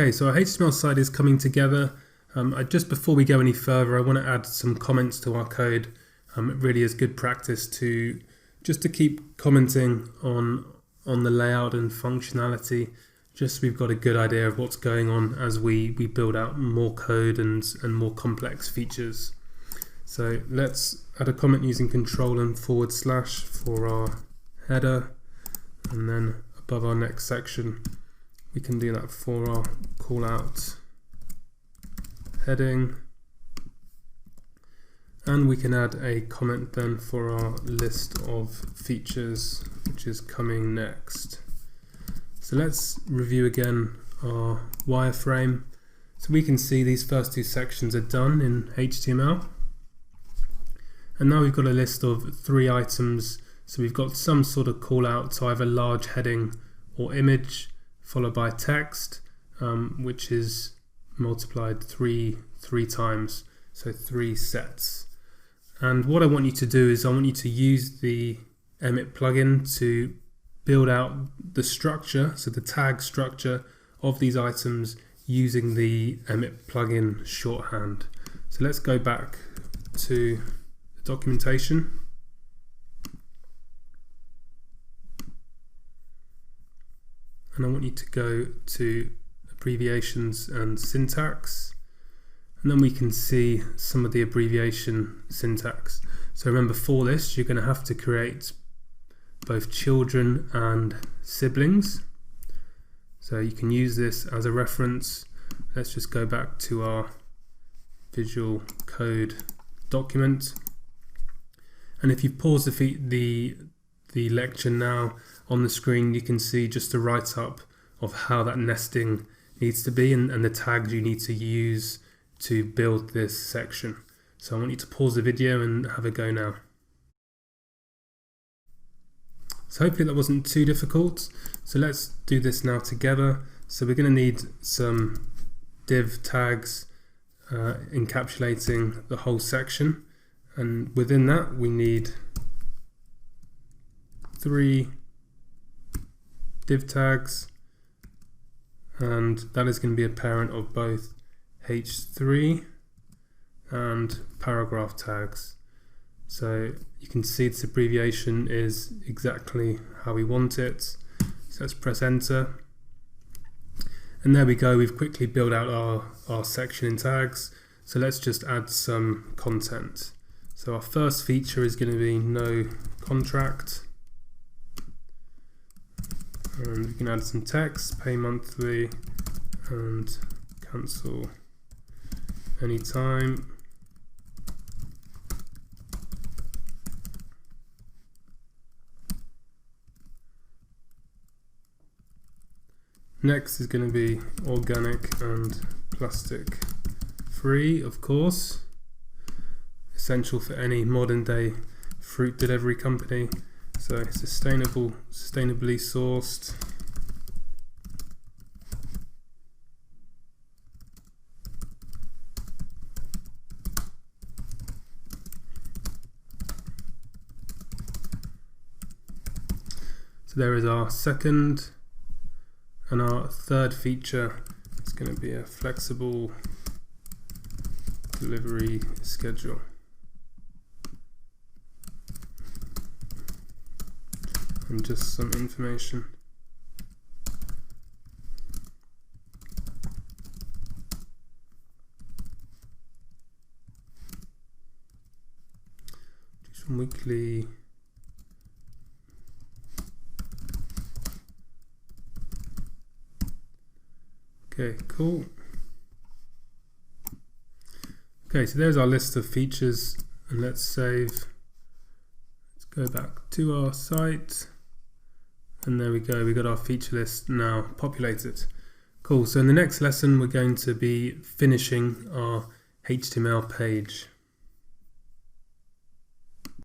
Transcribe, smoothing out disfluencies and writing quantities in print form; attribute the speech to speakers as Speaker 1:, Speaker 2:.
Speaker 1: Okay, so our HTML site is coming together. Just before we go any further, I want to add some comments to our code. It really is good practice to keep commenting on the layout and functionality, just so we've got a good idea of what's going on as we build out more code and more complex features. So let's add a comment using control and / for our header, and then above our next section we can do that for our call out heading, and we can add a comment then for our list of features which is coming next. So let's review again our wireframe. So we can see these first two sections are done in HTML, and now we've got a list of 3 items. So we've got some sort of call out to either large heading or image, followed by text, which is multiplied three times, so 3 sets. And what I want you to do is I want you to use the Emmet plugin to build out the structure, so the tag structure of these items using the Emmet plugin shorthand. So let's go back to the documentation. And I want you to go to abbreviations and syntax, and then we can see some of the abbreviation syntax. So remember, for this you're going to have to create both children and siblings, so you can use this as a reference. Let's just go back to our Visual Code document, and if you pause the lecture now, on the screen you can see just a write-up of how that nesting needs to be and the tags you need to use to build this section. So I want you to pause the video and have a go now. So hopefully that wasn't too difficult. So let's do this now together. So we're going to need some div tags encapsulating the whole section, and within that we need 3 div tags, and that is going to be a parent of both h3 and paragraph tags. So you can see this abbreviation is exactly how we want it. So let's press enter, and there we go, we've quickly built out our section in tags. So let's just add some content. So our first feature is going to be no contract, and we can add some text, pay monthly and cancel anytime. Next is going to be organic and plastic free, of course, essential for any modern day fruit delivery company. So sustainably sourced. So there is our second, and our third feature is going to be a flexible delivery schedule. And just some information. Just some weekly okay, cool. Okay, so there's our list of features, and let's save. Let's go back to our site. And there we go, we got our feature list now populated. Cool, so in the next lesson we're going to be finishing our HTML page.